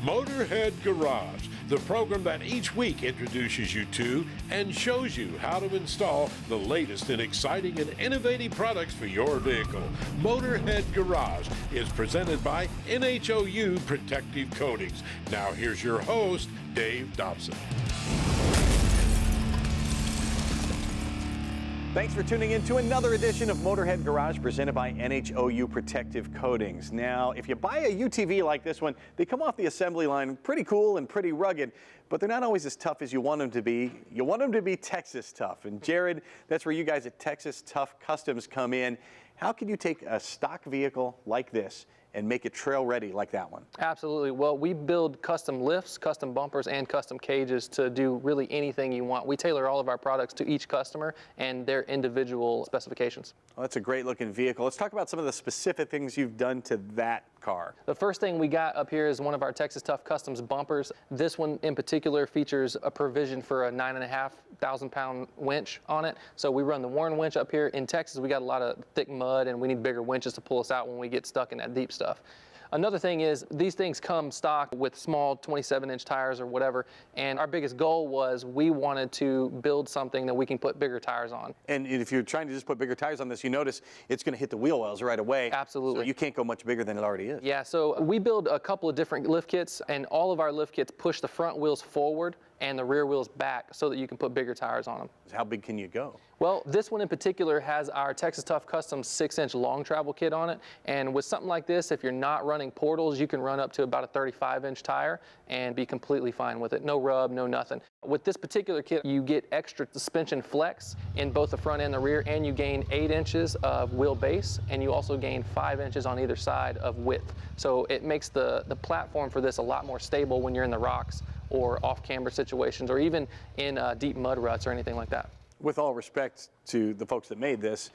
Motorhead Garage, the program that each week introduces you to and shows you how to install the latest in exciting and innovative products for your vehicle. Motorhead Garage is presented by NHOU Protective Coatings. Now here's your host, Dave Dobson. Thanks for tuning in to another edition of Motorhead Garage presented by NHOU Protective Coatings. Now, if you buy a UTV like this one, they come off the assembly line pretty cool and pretty rugged, but they're not always as tough as you want them to be. You want them to be Texas tough. And Jared, that's where you guys at Texas Tough Customs come in. How can you take a stock vehicle like this and make it trail ready like that one? Absolutely. Well, we build custom lifts, custom bumpers, and custom cages to do really anything you want. We tailor all of our products to each customer and their individual specifications. Well, that's a great looking vehicle. Let's talk about some of the specific things you've done to that car. The first thing we got up here is one of our Texas Tough Customs bumpers. This one in particular features a provision for a 9,500 pound winch on it. So we run the Warren winch up here. In Texas, we got a lot of thick mud and we need bigger winches to pull us out when we get stuck in that deep stuff. Another thing is these things come stock with small 27-inch tires or whatever, and our biggest goal was we wanted to build something that we can put bigger tires on. And if you're trying to just put bigger tires on this, you notice it's going to hit the wheel wells right away. Absolutely. So you can't go much bigger than it already is. Yeah, so we build a couple of different lift kits, and all of our lift kits push the front wheels forward and the rear wheels back so that you can put bigger tires on them. How big can you go? Well, this one in particular has our Texas Tough Custom 6-inch long travel kit on it. And with something like this, if you're not running portals, you can run up to about a 35-inch tire and be completely fine with it. No rub, no nothing. With this particular kit, you get extra suspension flex in both the front and the rear, and you gain 8 inches of wheelbase, and you also gain 5 inches on either side of width. So it makes the platform for this a lot more stable when you're in the rocks or off-camber situations, or even in deep mud ruts or anything like that. With all respect to the folks that made this,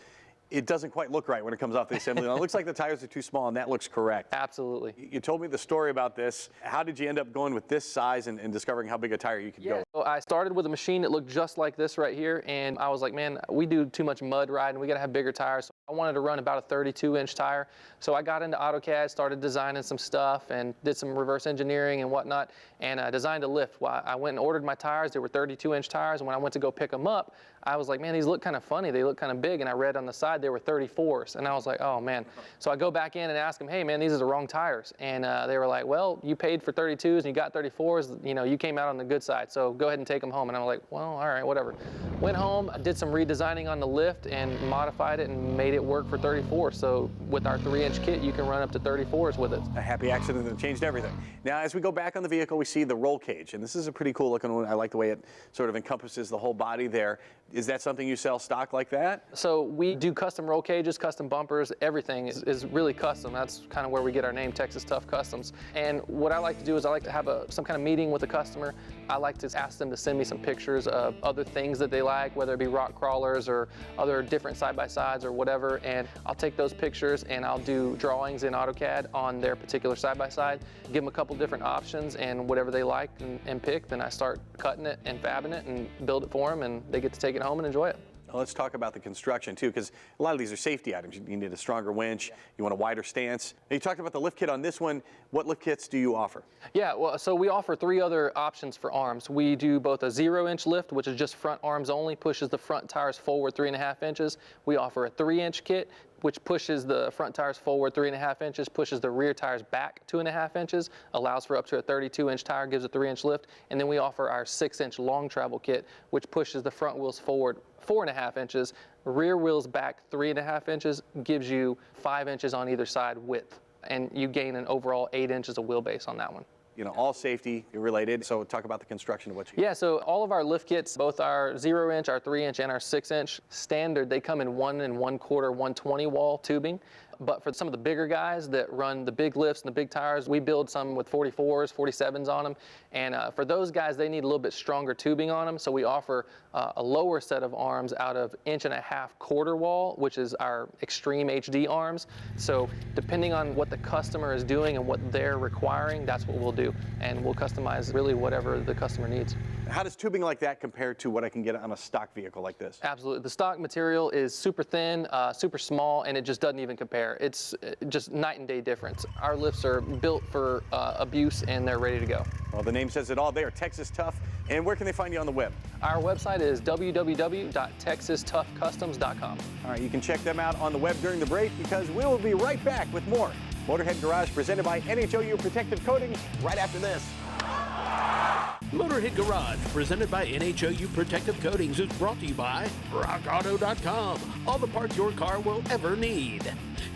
it doesn't quite look right when it comes off the assembly line. It looks like the tires are too small, and that looks correct. Absolutely. You told me the story about this. How did you end up going with this size and discovering how big a tire you could go? So I started with a machine that looked just like this right here, and I was like, man, we do too much mud riding. We got to have bigger tires. So I wanted to run about a 32-inch tire. So I got into AutoCAD, started designing some stuff, and did some reverse engineering and whatnot, and designed a lift. Well, I went and ordered my tires. They were 32-inch tires, and when I went to go pick them up, I was like, man, these look kind of funny. They look kind of big, and I read on the side they were 34s, and I was like, oh, man. So I go back in and ask them, hey, man, these are the wrong tires. And they were like, well, you paid for 32s, and you got 34s. You know, you came out on the good side, so go ahead and take them home. And I'm like, well, all right, whatever. Went home, did some redesigning on the lift, and modified it and made it work for 34. So with our 3-inch kit, you can run up to 34s with it. A happy accident that changed everything. Now, as we go back on the vehicle, we see the roll cage, and this is a pretty cool looking one. I like the way it sort of encompasses the whole body there. Is that something you sell stock like that? So we do custom roll cages, custom bumpers, everything is really custom. That's kind of where we get our name, Texas Tough Customs. And what I like to do is I like to have some kind of meeting with a customer. I like to ask them to send me some pictures of other things that they like, whether it be rock crawlers or other different side-by-sides or whatever, and I'll take those pictures and I'll do drawings in AutoCAD on their particular side-by-side, give them a couple different options, and whatever they like and pick, then I start cutting it and fabbing it and build it for them, and they get to take it home and enjoy it. Well, let's talk about the construction too, because a lot of these are safety items. You need a stronger winch, you want a wider stance. Now, you talked about the lift kit on this one. What lift kits do you offer? Yeah, well, so we offer 3 other options for arms. We do both a 0-inch lift, which is just front arms only, pushes the front tires forward 3.5 inches. We offer a 3-inch kit, which pushes the front tires forward 3.5 inches, pushes the rear tires back 2.5 inches, allows for up to a 32-inch tire, gives a 3-inch lift. And then we offer our 6-inch long travel kit, which pushes the front wheels forward 4.5 inches, rear wheels back 3.5 inches, gives you 5 inches on either side width. And you gain an overall 8 inches of wheelbase on that one. You know, all safety related. So talk about the construction of what you Yeah, so all of our lift kits, both our 0-inch, our 3-inch, and our 6-inch standard, they come in 1 1/4, 120 wall tubing. But for some of the bigger guys that run the big lifts and the big tires, we build some with 44s, 47s on them. And for those guys, they need a little bit stronger tubing on them. So we offer a lower set of arms out of 1.5-inch quarter wall, which is our extreme HD arms. So depending on what the customer is doing and what they're requiring, that's what we'll do. And we'll customize really whatever the customer needs. How does tubing like that compare to what I can get on a stock vehicle like this? Absolutely. The stock material is super thin, super small, and it just doesn't even compare. there. It's just night and day difference. Our lifts are built for abuse, and they're ready to go. Well, the name says it all. They are Texas Tough. And where can they find you on the web? Our website is www.texastoughcustoms.com. All right, you can check them out on the web during the break, because we will be right back with more Motorhead Garage presented by NHOU Protective Coatings right after this. Motorhead Garage, presented by NHOU Protective Coatings, is brought to you by RockAuto.com. All the parts your car will ever need.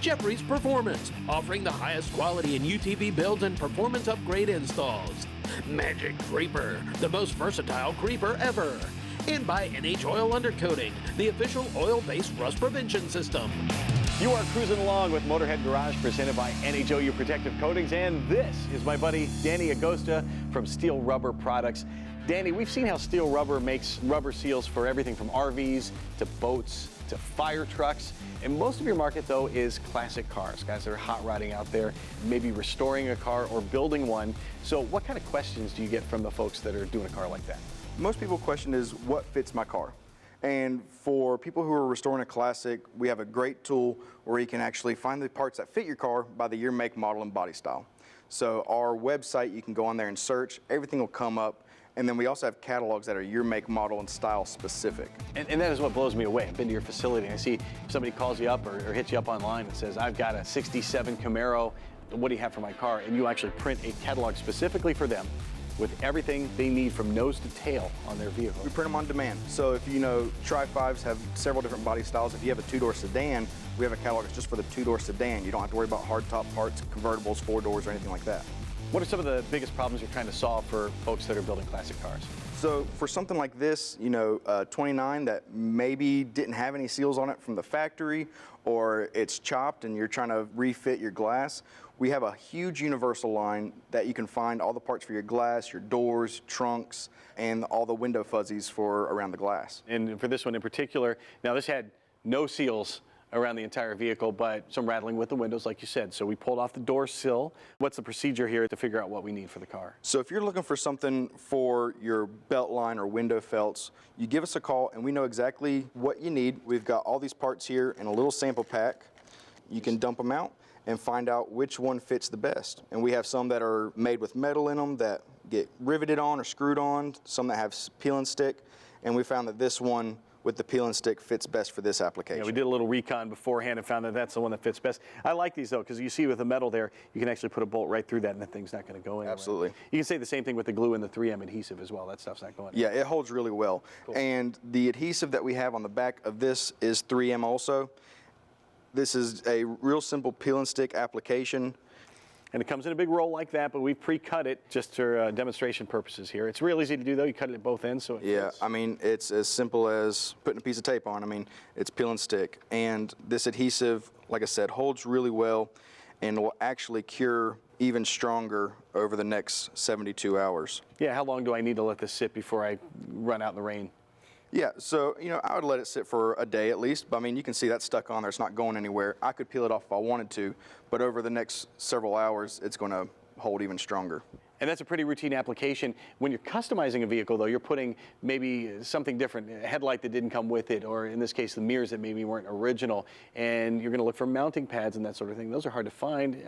Jeffrey's Performance, offering the highest quality in UTV builds and performance upgrade installs. Magic Creeper, the most versatile creeper ever. And by Oil Undercoating, the official oil-based rust prevention system. You are cruising along with Motorhead Garage presented by NHOU Protective Coatings, and this is my buddy Danny Agosta from Steele Rubber Products. Danny, we've seen how Steele Rubber makes rubber seals for everything from RVs to boats to fire trucks. And most of your market, though, is classic cars, guys that are hot rodding out there, maybe restoring a car or building one. So what kind of questions do you get from the folks that are doing a car like that? Most people question is, what fits my car? And for people who are restoring a classic, we have a great tool where you can actually find the parts that fit your car by the year, make, model, and body style. So our website, you can go on there and search, everything will come up. And then we also have catalogs that are year, make, model, and style specific. And that is what blows me away. I've been to your facility and I see somebody calls you up or hits you up online and says, I've got a 67 Camaro, what do you have for my car? And you actually print a catalog specifically for them with everything they need from nose to tail on their vehicle. We print them on demand. So if you know, Tri-5s have several different body styles. If you have a two-door sedan, we have a catalog that's just for the two-door sedan. You don't have to worry about hardtop parts, convertibles, four doors, or anything like that. What are some of the biggest problems you're trying to solve for folks that are building classic cars? So for something like this, you know, 29 that maybe didn't have any seals on it from the factory, or it's chopped and you're trying to refit your glass, we have a huge universal line that you can find all the parts for your glass, your doors, trunks, and all the window fuzzies for around the glass. And for this one in particular, now this had no seals around the entire vehicle, but some rattling with the windows, like you said. So we pulled off the door sill. What's the procedure here to figure out what we need for the car? So if you're looking for something for your belt line or window felts, you give us a call and we know exactly what you need. We've got all these parts here in a little sample pack. You can dump them out and find out which one fits the best. And we have some that are made with metal in them that get riveted on or screwed on, some that have peel and stick, and we found that this one with the peel and stick fits best for this application. Yeah, we did a little recon beforehand and found that that's the one that fits best. I like these though, because you see with the metal there, you can actually put a bolt right through that and the thing's not going to go anywhere. Absolutely. You can say the same thing with the glue and the 3M adhesive as well. That stuff's not going anywhere. Yeah, it holds really well. Cool. And the adhesive that we have on the back of this is 3M also. This is a real simple peel and stick application. And it comes in a big roll like that, but we've pre-cut it just for demonstration purposes here. It's real easy to do though. You cut it at both ends, so it fits. I mean, it's as simple as putting a piece of tape on. I mean, it's peel and stick. And this adhesive, like I said, holds really well and will actually cure even stronger over the next 72 hours. Yeah, how long do I need to let this sit before I run out in the rain? Yeah, so, you know, I would let it sit for a day at least. But I mean, you can see that's stuck on there. It's not going anywhere. I could peel it off if I wanted to, but over the next several hours, it's going to hold even stronger. And that's a pretty routine application. When you're customizing a vehicle, though, you're putting maybe something different, a headlight that didn't come with it, or in this case, the mirrors that maybe weren't original, and you're going to look for mounting pads and that sort of thing. Those are hard to find.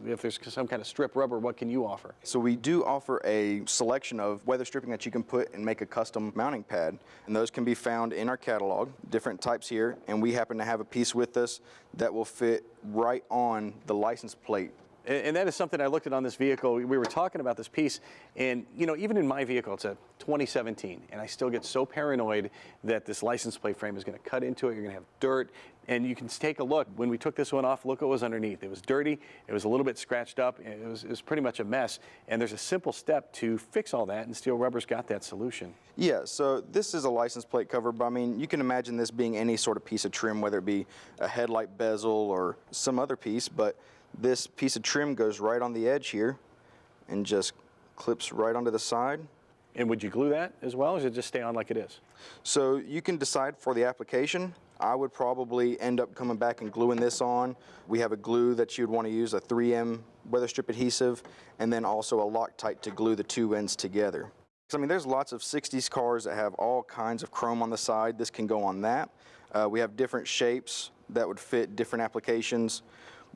If there's some kind of strip rubber, what can you offer? So we do offer a selection of weather stripping that you can put and make a custom mounting pad, and those can be found in our catalog, different types here, and we happen to have a piece with us that will fit right on the license plate. And that is something I looked at on this vehicle. We were talking about this piece, and you know, even in my vehicle, it's a 2017, and I still get so paranoid that this license plate frame is going to cut into it. You're going to have dirt, and you can take a look. When we took this one off, look what was underneath. It was dirty. It was a little bit scratched up. It was pretty much a mess. And there's a simple step to fix all that, and Steele Rubber's got that solution. Yeah, so this is a license plate cover, but I mean, you can imagine this being any sort of piece of trim, whether it be a headlight bezel or some other piece, but this piece of trim goes right on the edge here and just clips right onto the side. And would you glue that as well, or does it just stay on like it is? So you can decide for the application. I would probably end up coming back and gluing this on. We have a glue that you'd want to use, a 3M weather strip adhesive, and then also a Loctite to glue the two ends together. I mean, there's lots of 60s cars that have all kinds of chrome on the side. This can go on that. We have different shapes that would fit different applications.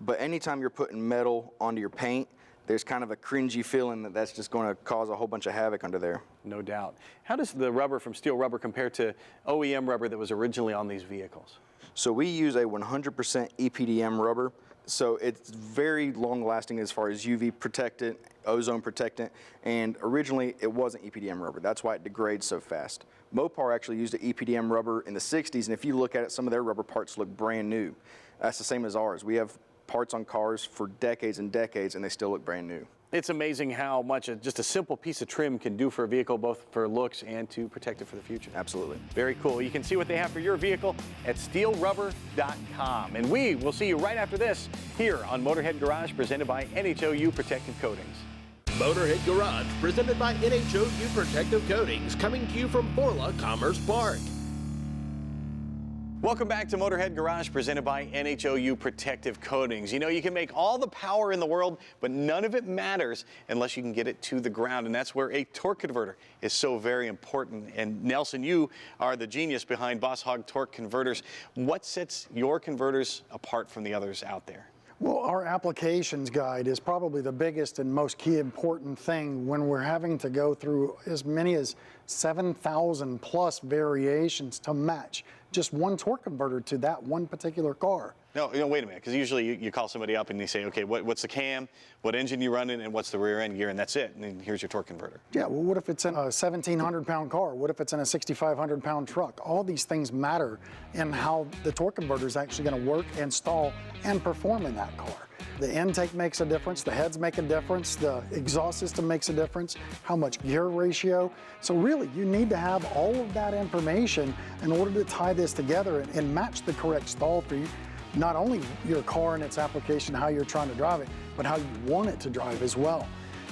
But anytime you're putting metal onto your paint, there's kind of a cringy feeling that that's just going to cause a whole bunch of havoc under there. No doubt. How does the rubber from Steele Rubber compare to OEM rubber that was originally on these vehicles? So we use a 100% EPDM rubber. So it's very long lasting as far as UV protectant, ozone protectant, and originally it wasn't EPDM rubber. That's why it degrades so fast. Mopar actually used an EPDM rubber in the 60s, and if you look at it, some of their rubber parts look brand new. That's the same as ours. We have parts on cars for decades and decades, and they still look brand new. It's amazing how much just a simple piece of trim can do for a vehicle, both for looks and to protect it for the future. Absolutely. Very cool. You can see what they have for your vehicle at steelrubber.com. And we will see you right after this here on Motorhead Garage, presented by NHOU Protective Coatings. Motorhead Garage, presented by NHOU Protective Coatings, coming to you from Borla Commerce Park. Welcome back to Motorhead Garage, presented by NHOU Protective Coatings. You know, you can make all the power in the world, but none of it matters unless you can get it to the ground, and that's where a torque converter is so very important. And Nelson, you are the genius behind Boss Hog Torque Converters. What sets your converters apart from the others out there? Well, our applications guide is probably the biggest and most key important thing when we're having to go through as many as 7,000 plus variations to match just one torque converter to that one particular car. No, wait a minute, because usually you call somebody up and you say, okay, what's the cam, what engine you running, and what's the rear end gear, and that's it, and then here's your torque converter. Yeah, well, what if it's in a 1,700-pound car? What if it's in a 6,500-pound truck? All these things matter in how the torque converter is actually going to work, install, and perform in that car. The intake makes a difference, the heads make a difference, the exhaust system makes a difference, how much gear ratio. So really, you need to have all of that information in order to tie this together and match the correct stall for you. Not only your car and its application, how you're trying to drive it, but how you want it to drive as well.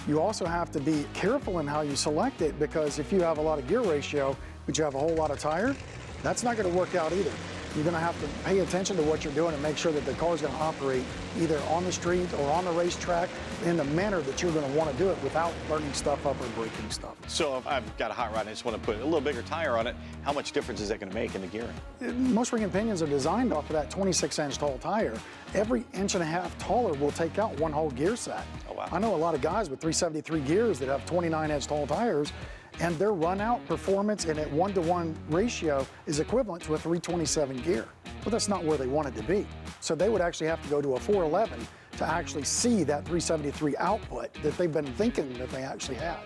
You also have to be careful in how you select it, because if you have a lot of gear ratio, but you have a whole lot of tire, that's not going to work out either. You're going to have to pay attention to what you're doing and make sure that the car is going to operate either on the street or on the racetrack in the manner that you're going to want to do it without burning stuff up or breaking stuff. So if I've got a hot rod and I just want to put a little bigger tire on it, how much difference is that going to make in the gearing? Most ring and pinions are designed off of that 26-inch tall tire. Every inch and a half taller will take out one whole gear set. Oh, wow. I know a lot of guys with 373 gears that have 29-inch tall tires, and their run-out performance in a 1-to-1 ratio is equivalent to a 327 gear. But that's not where they want it to be. So they would actually have to go to a 411 to actually see that 373 output that they've been thinking that they actually had.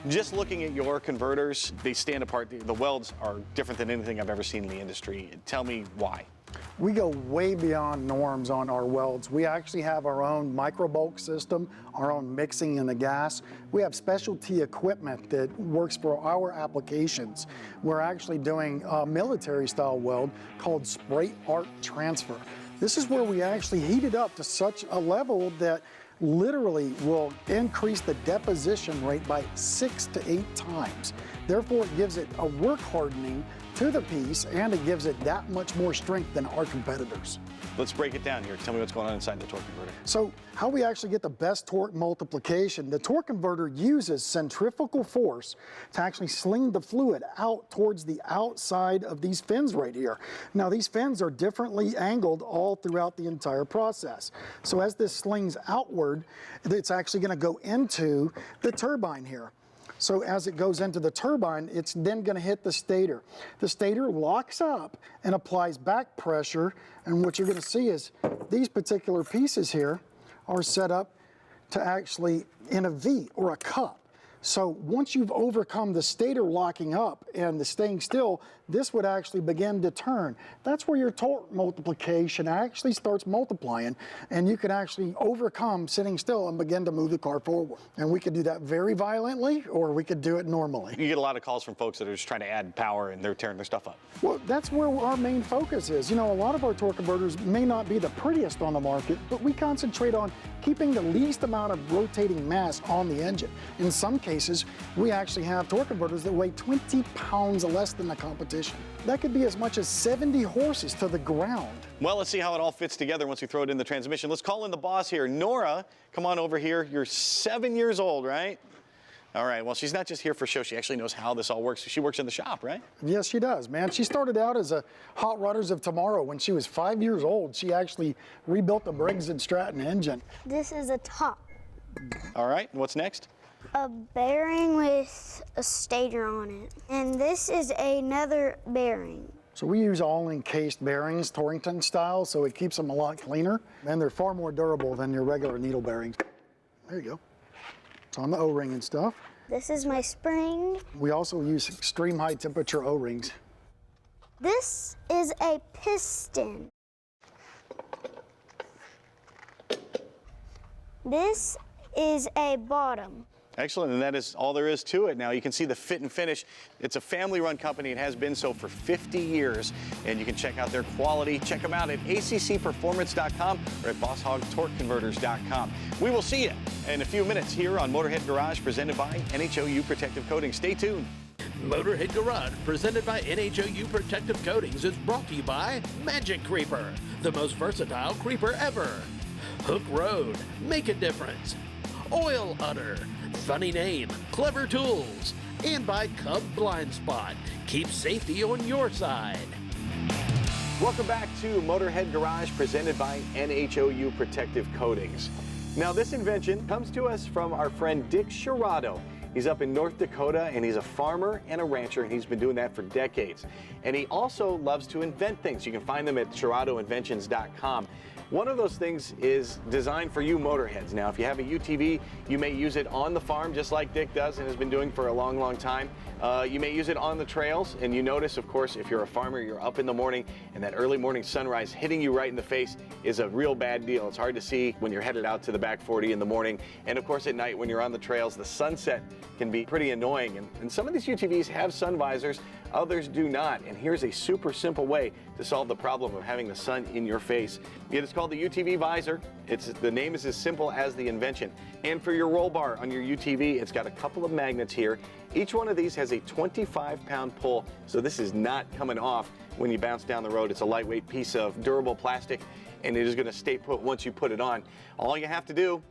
Just looking at your converters, they stand apart. The welds are different than anything I've ever seen in the industry. Tell me why. We go way beyond norms on our welds. We actually have our own micro bulk system, our own mixing in the gas. We have specialty equipment that works for our applications. We're actually doing a military style weld called spray arc transfer. This is where we actually heat it up to such a level that literally will increase the deposition rate by 6 to 8 times. Therefore, it gives it a work hardening to the piece, and it gives it that much more strength than our competitors. Let's break it down here. Tell me what's going on inside the torque converter. So how we actually get the best torque multiplication, the torque converter uses centrifugal force to actually sling the fluid out towards the outside of these fins right here. Now these fins are differently angled all throughout the entire process. So as this slings outward, it's actually going to go into the turbine here. So as it goes into the turbine, it's then going to hit the stator. The stator locks up and applies back pressure, and what you're going to see is these particular pieces here are set up to actually in a V or a cup. So once you've overcome the stator locking up and the staying still, this would actually begin to turn. That's where your torque multiplication actually starts multiplying, and you can actually overcome sitting still and begin to move the car forward. And we could do that very violently, or we could do it normally. You get a lot of calls from folks that are just trying to add power and they're tearing their stuff up. Well, that's where our main focus is. You know, a lot of our torque converters may not be the prettiest on the market, but we concentrate on keeping the least amount of rotating mass on the engine. In some cases, we actually have torque converters that weigh 20 pounds less than the competition. That could be as much as 70 horses to the ground. Well, let's see how it all fits together once we throw it in the transmission. Let's call in the boss here. Nora, come on over here. You're 7 years old, right? All right, well, she's not just here for show. She actually knows how this all works. She works in the shop, right? Yes, she does, man. She started out as a Hot Rodders of Tomorrow. When she was 5 years old, she actually rebuilt the Briggs & Stratton engine. This is a top. All right, what's next? A bearing with a stator on it. And this is another bearing. So we use all encased bearings, Torrington style, so it keeps them a lot cleaner. And they're far more durable than your regular needle bearings. There you go. It's on the O-ring and stuff. This is my spring. We also use extreme high temperature O-rings. This is a piston. This is a bottom. Excellent, and that is all there is to it. Now you can see the fit and finish. It's a family-run company. It has been so for 50 years, and you can check out their quality. Check them out at accperformance.com or at bosshogtorqueconverters.com. We will see you in a few minutes here on Motorhead Garage, presented by NHOU Protective Coatings. Stay tuned. Motorhead Garage, presented by NHOU Protective Coatings, is brought to you by Magic Creeper, the most versatile creeper ever. Hook Road, make a difference. Oil Udder, funny name, clever tools. And by Cub Blind Spot, keep safety on your side. Welcome back to Motorhead Garage, presented by NHOU Protective Coatings. Now this invention comes to us from our friend Dick Schirado. He's up in North Dakota, and he's a farmer and a rancher, and he's been doing that for decades. And he also loves to invent things. You can find them at SchiradoInventions.com. One of those things is designed for you motorheads. Now, if you have a UTV, you may use it on the farm, just like Dick does and has been doing for a long, long time. You may use it on the trails, and you notice, of course, if you're a farmer, you're up in the morning, and that early morning sunrise hitting you right in the face is a real bad deal. It's hard to see when you're headed out to the back 40 in the morning. And of course, at night when you're on the trails, the sunset can be pretty annoying. And some of these UTVs have sun visors, others do not. And here's a super simple way to solve the problem of having the sun in your face. It is called the UTV visor. The name is as simple as the invention. And for your roll bar on your UTV, it's got a couple of magnets here. Each one of these has a 25-pound pull, so this is not coming off when you bounce down the road. It's a lightweight piece of durable plastic, and it is going to stay put once you put it on. All you have to do,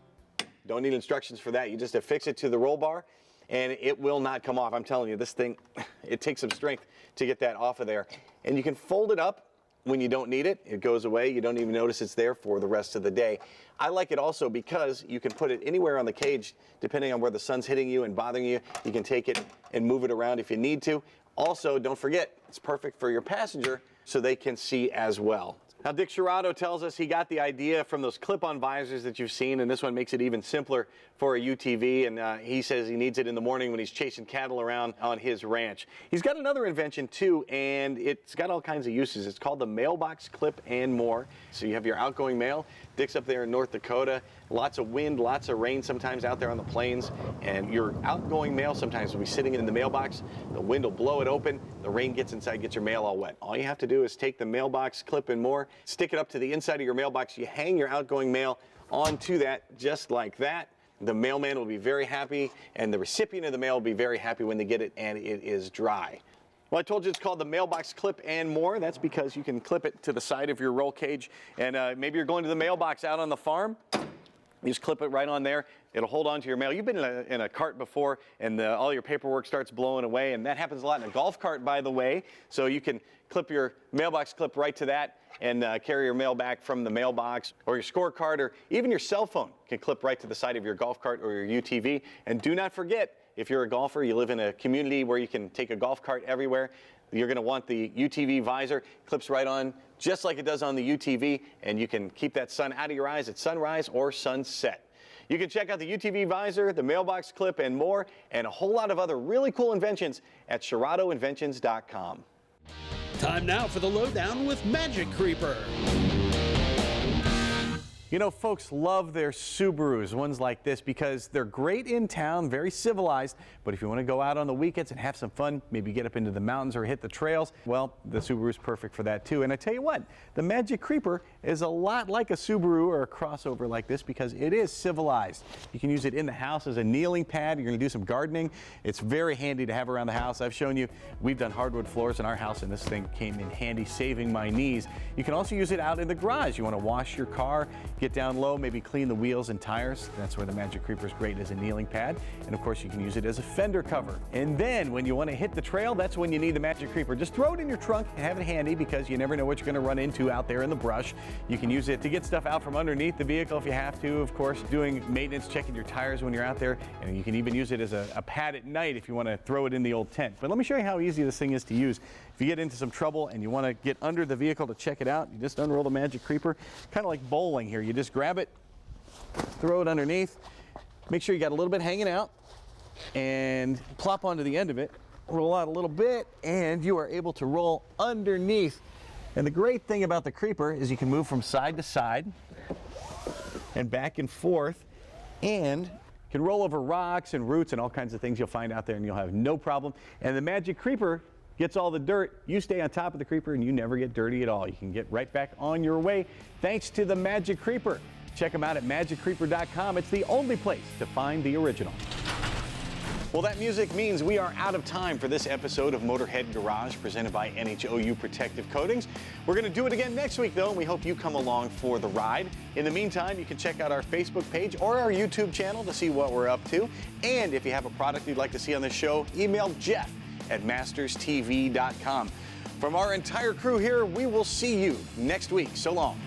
don't need instructions for that, you just affix it to the roll bar, and it will not come off. I'm telling you, this thing, it takes some strength to get that off of there. And you can fold it up when you don't need it. It goes away. You don't even notice it's there for the rest of the day. I like it also because you can put it anywhere on the cage, depending on where the sun's hitting you and bothering you. You can take it and move it around if you need to. Also, don't forget, it's perfect for your passenger so they can see as well. Now, Dick Schirado tells us he got the idea from those clip-on visors that you've seen, and this one makes it even simpler for a UTV, and he says he needs it in the morning when he's chasing cattle around on his ranch. He's got another invention, too, and it's got all kinds of uses. It's called the mailbox clip and more. So you have your outgoing mail. Dick's up there in North Dakota. Lots of wind, lots of rain sometimes out there on the plains, and your outgoing mail sometimes will be sitting in the mailbox. The wind will blow it open. The rain gets inside, gets your mail all wet. All you have to do is take the mailbox clip and more, stick it up to the inside of your mailbox. You hang your outgoing mail onto that just like that. The mailman will be very happy, and the recipient of the mail will be very happy when they get it and it is dry. Well, I told you it's called the mailbox clip and more. That's because you can clip it to the side of your roll cage, and maybe you're going to the mailbox out on the farm. You just clip it right on there. It'll hold on to your mail. You've been in a cart before, and all your paperwork starts blowing away, and that happens a lot in a golf cart, by the way. So you can clip your mailbox clip right to that and carry your mail back from the mailbox, or your scorecard, or even your cell phone can clip right to the side of your golf cart or your UTV. And do not forget, if you're a golfer, you live in a community where you can take a golf cart everywhere, you're going to want the UTV visor. Clips right on just like it does on the UTV, and you can keep that sun out of your eyes at sunrise or sunset. You can check out the UTV visor, the mailbox clip, and more, and a whole lot of other really cool inventions at SchiradoInventions.com. Time now for the lowdown with Magic Creeper. You know, folks love their Subarus, ones like this, because they're great in town, very civilized, but if you want to go out on the weekends and have some fun, maybe get up into the mountains or hit the trails, well, the Subaru's perfect for that too. And I tell you what, the Magic Creeper is a lot like a Subaru or a crossover like this because it is civilized. You can use it in the house as a kneeling pad. You're going to do some gardening. It's very handy to have around the house. I've shown you, we've done hardwood floors in our house and this thing came in handy, saving my knees. You can also use it out in the garage. You want to wash your car, get down low, maybe clean the wheels and tires. That's where the Magic Creeper is great as a kneeling pad. And of course you can use it as a fender cover. And then when you want to hit the trail, that's when you need the Magic Creeper. Just throw it in your trunk and have it handy because you never know what you're going to run into out there in the brush. You can use it to get stuff out from underneath the vehicle if you have to, of course, doing maintenance, checking your tires when you're out there. And you can even use it as a pad at night if you want to throw it in the old tent. But let me show you how easy this thing is to use. If you get into some trouble and you want to get under the vehicle to check it out, you just unroll the Magic Creeper, kind of like bowling here. You just grab it, throw it underneath, make sure you got a little bit hanging out, and plop onto the end of it, roll out a little bit, and you are able to roll underneath. And the great thing about the Creeper is you can move from side to side and back and forth, and can roll over rocks and roots and all kinds of things you'll find out there, and you'll have no problem. And the Magic Creeper gets all the dirt. You stay on top of the Creeper and you never get dirty at all. You can get right back on your way thanks to the Magic Creeper. Check them out at magiccreeper.com. It's the only place to find the original. Well, that music means we are out of time for this episode of Motorhead Garage presented by NHOU Protective Coatings. We're going to do it again next week, though, and we hope you come along for the ride. In the meantime, you can check out our Facebook page or our YouTube channel to see what we're up to. And if you have a product you'd like to see on the show, email Jeff at masterstv.com. From our entire crew here, we will see you next week. So long.